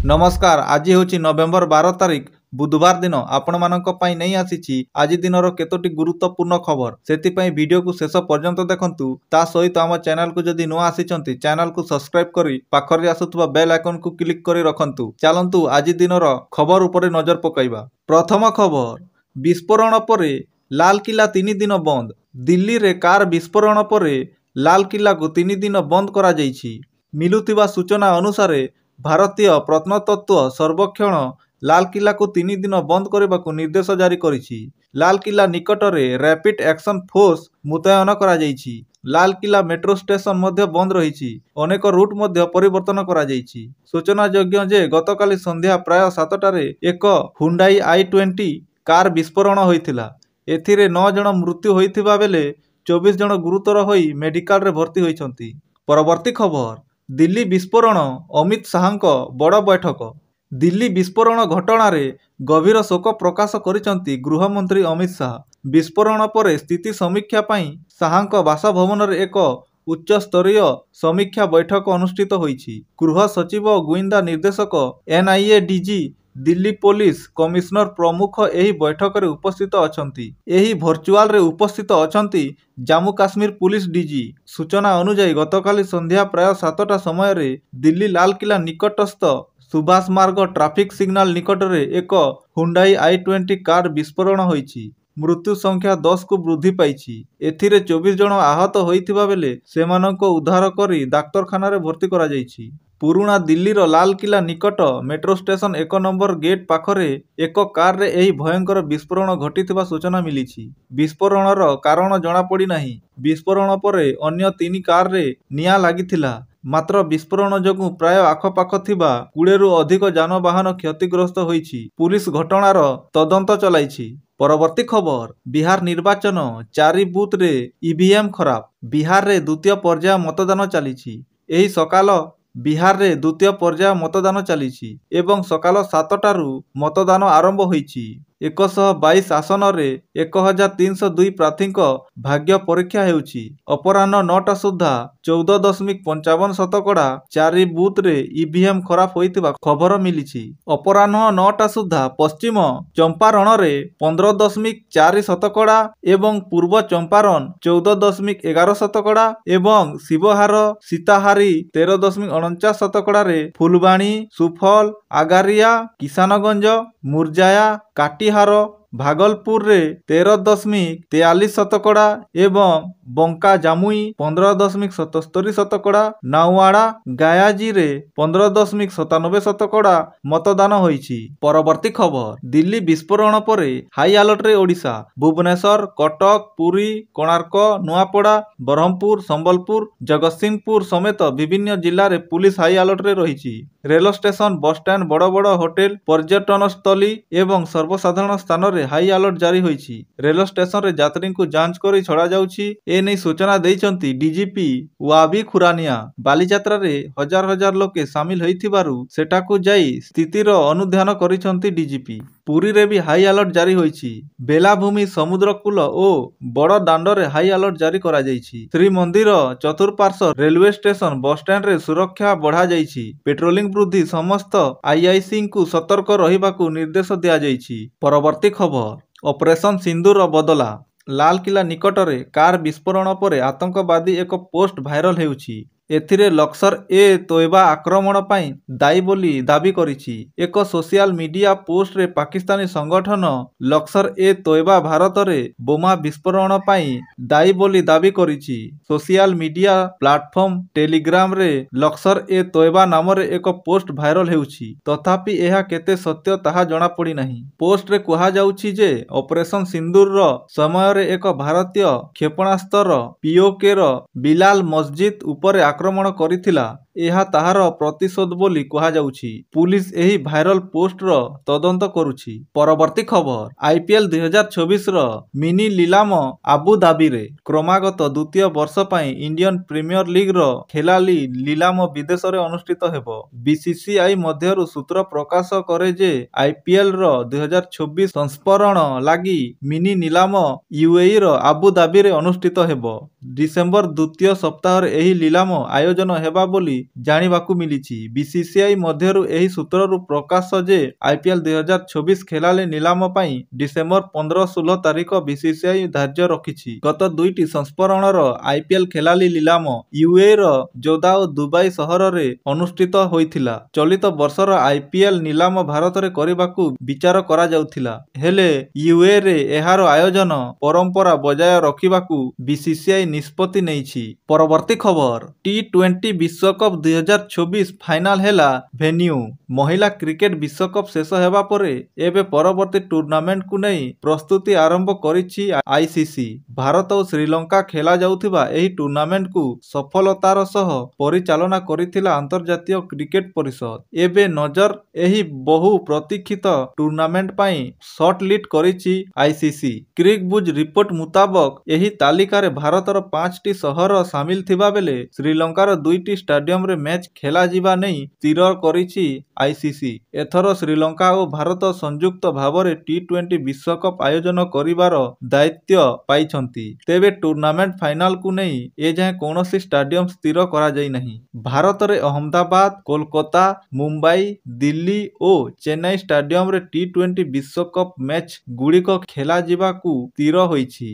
नमस्कार। आज हूँ नवेम्बर 12 तारिख बुधवार दिन आपण मानक पई नहीं आसीची आज दिनर केतोटी गुरुत्वपूर्ण खबर से वीडियो को शेष पर्यंत देखंतु। ता सहित आम चैनल को जदि नुआ आसीचंती चैनल को सब्सक्राइब करी पाखरे आसुथबा बेल आइकन को क्लिक करी रखंतु। चलंतु आज दिनर खबर उपरे नजर पकाइबा। प्रथम खबर, विस्फोरण परे लालकिला 3 दिन बंद। दिल्ली रे कार विस्फोरण परे लालकिला को 3 दिन बंद करा जाइछि। मिलुथिबा सूचना अनुसार भारतीय प्रत्नतत्व सर्वेक्षण लालकिला को 3 दिन बंद करने को निर्देश जारी करिछि। लालकिला निकटरे रैपिड एक्शन फोर्स मुतयन करा जाइछि। लालकिला मेट्रो स्टेशन मध्य बंद रही अनेक रूट मध्य परिवर्तन करा जाइछि। सूचनायोग्य जे गतकाली संध्या प्राय 7टारे एक हुंडाई i20 कार विस्फोरण होइथिला। एथिरे 9 जन मृत्यु होइथिबा बेले 24 जन गुरुतर होई मेडिकल रे भर्ती होइछंती। परवर्ती खबर, दिल्ली विस्फोरण अमित शाहଙ୍କ बड़ बैठक। दिल्ली विस्फोरण घटना गभीर शोक प्रकाश करिसंती गृहमंत्री अमित शाह। विस्फोरण पर स्थिति समीक्षा पई शाहଙ୍କ बासभवन रे एक उच्च स्तरीय समीक्षा बैठक अनुष्ठित होइछि। गृह सचिव गुइंदा निर्देशक NIA DG Delhi police commissioner प्रमुख एही बैठक रे उपस्थित अछंती। एही वर्चुअल रे उपस्थित अछंती जम्मू काश्मीर पुलिस DG। सूचना अनुसार गतकाली संध्या प्राय 7टा समय रे दिल्ली लालकिला निकटस्थ सुभाष मार्ग ट्रैफिक सिग्नल निकट रे एक हुंडाई i20 कार विस्फोरण होइछि। मृत्यु संख्या 10 को वृद्धि पाइछि। एथिरे 24 जन आहत होइथिबा बेले सेमानंको उद्धार करी डाक्तरखाना रे भर्ती करा जाइछि। पुराना दिल्ली रो लालकिला निकट मेट्रो स्टेशन 1 नंबर गेट पाखरे एक कार रे एही भयंकर विस्फोरण घटिथिबा सूचना मिलिछि। विस्फोरणर कारण जणा पड़ी नाही। विस्फोरण परे अन्य 3 कार रे निया लागिथिला। मात्र विस्फोरण जोगु प्राय आखपाख थिबा 20 रु अधिक जानवाहन क्षतिग्रस्त होइछि। पुलिस घटनार तदंत चलाइछि। परवर्ती खबर, बिहार निर्वाचन 4 बूथ रे EVM खराब। बिहार रे द्वितीय पर्याय मतदान चलीछि। एही सकाल बिहार रे द्वितीय पर्याय मतदान चलीछि एवं सकाल 7टारू मतदान आरंभ होइछि। 122 आसन रे 1302 प्रार्थीଙ୍କ भाग्य परीक्षा हेउछि। अपराह्न 9टा सुधा 14.55 शतकड़ा 4 बूथ रे EVM खराब होइतिबा खबर मिलिछि। अपराह्न 9टा सुधा पश्चिम चंपारण रे 15.4 शतकड़ा एवं पूर्व चंपारण 14.11 शतकड़ा एवं शिवहार सीताहारी 13.49 शतकड़ा रे फुलबाणी, सुफल, आगारिया, किसानगंज, मुरजाया, काटीहार, भागलपुर रे 13.43 शतकड़ा एवं बंका जामुई 15.77 शतकड़ा, नाउआड़ा गायाजी रे 15.97 शतकड़ा मतदान होइछि। परवर्ती खबर, दिल्ली विस्फोरण परे हाई अलर्ट रे ओडिशा। भुवनेश्वर, कटक, पुरी, कोणार्क, नुआपड़ा, ब्रह्मपुर, संबलपुर, जगतसिंहपुर समेत विभिन्न जिल्ला रे पुलिस हाई अलर्ट रे रहिछि। रेल स्टेशन, बस स्टैंड, बड़ बड़ होटेल, पर्यटन स्थली एवं सर्वसाधारण स्थान रे हाई अलर्ट जारी होइछि। रेल स्टेशन रे यात्री को जांच करी छड़ा जाउछि। ए नै सूचना दैछंती DGP वाबी खुरानिया। बालीजात्रा रे हजार हजार लोके शामिल होइथिबारु सेटाकु जाई स्थितिर अनुध्यान करिसंती DGP। पुरी रे भी हाई अलर्ट जारी होइछि। बेलाभूमि, समुद्रकूल ओ बड़ दांड रे हाई अलर्ट जारी करा जाइछि। श्रीमंदिर चतुर्पार्श्व रेलवे स्टेशन, बस स्टैंड रे सुरक्षा बढ़ा जाइछि। पेट्रोलिंग वृद्धि समस्त IIC को सतर्क रहिबाकु निर्देश दिया जाइछि। परवर्ती खबर, ऑपरेशन सिंदूर बदला। लालकिला निकटरे कार विस्फोरण परे आतंकवादी एक पोस्ट भाइरल हेउछि। एथिरे लक्सर ए तोयबा आक्रमण पाई दायी बोली दाबी करिछि। एक सोशल मीडिया पोस्ट रे पाकिस्तानी संगठन लक्सर ए तोयबा भारत रे बोमा विस्फोरण पाई दायी बोली दाबी करिछि। सोशल मीडिया प्लेटफॉर्म टेलीग्राम रे लक्सर ए तोयबा नाम रे एक पोस्ट भाइरल हेउछि। तथापि एहा केते सत्य ताहा जणा पड़ी नाही। पोस्ट रे कुहा जाउछि जे ऑपरेशन सिंदूर रो समय रे एक भारतीय क्षेपणास्त्र POK रो बिलाल मस्जिद उपरे आक्रमण करिथिला। एहा ताहार प्रतिशोध बोली कहा जाउछि। पुलिस एही भाइरल पोस्ट रो तदंत करुछि। परवर्ती खबर, IPL 2024 रो मिनी लीलाम आबु धाबी रे क्रमागत द्वितीय वर्ष पई इंडियन प्रीमियर लीग रो खेलाली लीलाम विदेश रे अनुष्ठित हेबो। BCCI मध्यरु सूत्र प्रकाश करे जे IPL रो 2024 संस्करण लागी मिनी नीलाम UAE रो आबु धाबी रे अनुष्ठित हेबो। डिसेंबर द्वितीय सप्ताह रे एही लीलाम आयोजन हेबा बोली ଜାଣିବାକୁ ମିଳିଛି। ବିସିସିଆଇ ମଧ୍ୟରୁ ଏହି ସୂତ୍ରରୁ ପ୍ରକାଶ ଯେ ଆଇପିଏଲ୍ 2024 ଖେଳାଳି ନିଲାମ ପାଇଁ ଡିସେମ୍ବର 15-16 ତାରିଖ ବିସିସିଆଇ ଧାର୍ଯ୍ୟ ରଖିଛି। ଗତ ଦୁଇଟି ସଂସ୍କରଣର ଆଇପିଏଲ୍ ଖେଳାଳି ନିଲାମ ୟୁଏଇର ଜୋଧା ଓ ଦୁବାଇ ସହରରେ ଅନୁଷ୍ଠିତ ହୋଇଥିଲା। ଚଳିତ ବର୍ଷର ଆଇପିଏଲ୍ ନିଲାମ ଭାରତରେ କରିବାକୁ ବିଚାର କରାଯାଉଥିଲା, ହେଲେ ୟୁଏଇରେ ଏହାର ଆୟୋଜନ ପରମ୍ପରା ବଜାୟ ରଖିବାକୁ ବିସିସିଆଇ ନିଷ୍ପତ୍ତି ନେଇଛି। ପରବର୍ତ୍ତୀ ଖବର, ଟି-20 ବିଶ୍ୱକପ୍ 2024 ଫାଇନାଲ ହେଲା ଭେନ୍ୟୁ। ମହିଳା କ୍ରିକେଟ ବିଶ୍ୱକପ୍ ଶେଷ ହେବା ପରେ ଏବେ ପରବର୍ତ୍ତୀ ଟୁର୍ଣ୍ଣାମେଣ୍ଟକୁ ନେଇ ପ୍ରସ୍ତୁତି ଆରମ୍ଭ କରିଛି ଆଇସିସି। ଭାରତ ଓ ଶ୍ରୀଲଙ୍କା ଖେଳାଯାଉଥିବା ଏହି ଟୁର୍ଣ୍ଣାମେଣ୍ଟକୁ ସଫଳତାର ସହ ପରିଚାଳନା କରିଥିଲା ଆନ୍ତର୍ଜାତୀୟ କ୍ରିକେଟ ପରିଷଦ। ଏବେ ନଜର ଏହି ବହୁ ପ୍ରତୀକ୍ଷିତ ଟୁର୍ଣ୍ଣାମେଣ୍ଟ ପାଇଁ ସର୍ଟଲିଷ୍ଟ କରିଛି ଆଇସିସି। କ୍ରିକବୁଜ୍ ରିପୋର୍ଟ ମୁତାବକ ଏହି ତାଲିକାରେ ଭାରତର 5ଟି ସହର ସାମିଲ ଥିବାବେଳେ ଶ୍ରୀଲଙ୍କାର 2ଟି ଷ୍ଟାଡିୟମରେ ମ୍ୟାଚ୍ ଖେଳାଯିବା ନେଇ ସ୍ଥିର କରିଛି ଆଇସିସି। ଏଥର ଶ୍ରୀଲଙ୍କା ଓ ଭାରତ ସଂଯୁକ୍ତ ଭାବରେ ଟି-20 ବିଶ୍ୱକପ୍ ଆୟୋଜନ କରିବାର ଦାୟିତ୍ୱ ପାଇଛନ୍ତି। ତେବେ ଟୁର୍ଣ୍ଣାମେଣ୍ଟ ଫାଇନାଲକୁ ନେଇ ଏଯାଏଁ କୌଣସି ଷ୍ଟାଡିୟମ ସ୍ଥିର କରାଯାଇନାହିଁ। ଭାରତରେ ଅହମ୍ମଦାବାଦ, କୋଲକାତା, ମୁମ୍ବାଇ, ଦିଲ୍ଲୀ ଓ ଚେନ୍ନାଇ ଷ୍ଟାଡିୟମରେ ଟି-20 ବିଶ୍ୱକପ୍ ମ୍ୟାଚ୍ ଗୁଡ଼ିକ ଖେଳାଯିବାକୁ ସ୍ଥିର ହୋଇଛି।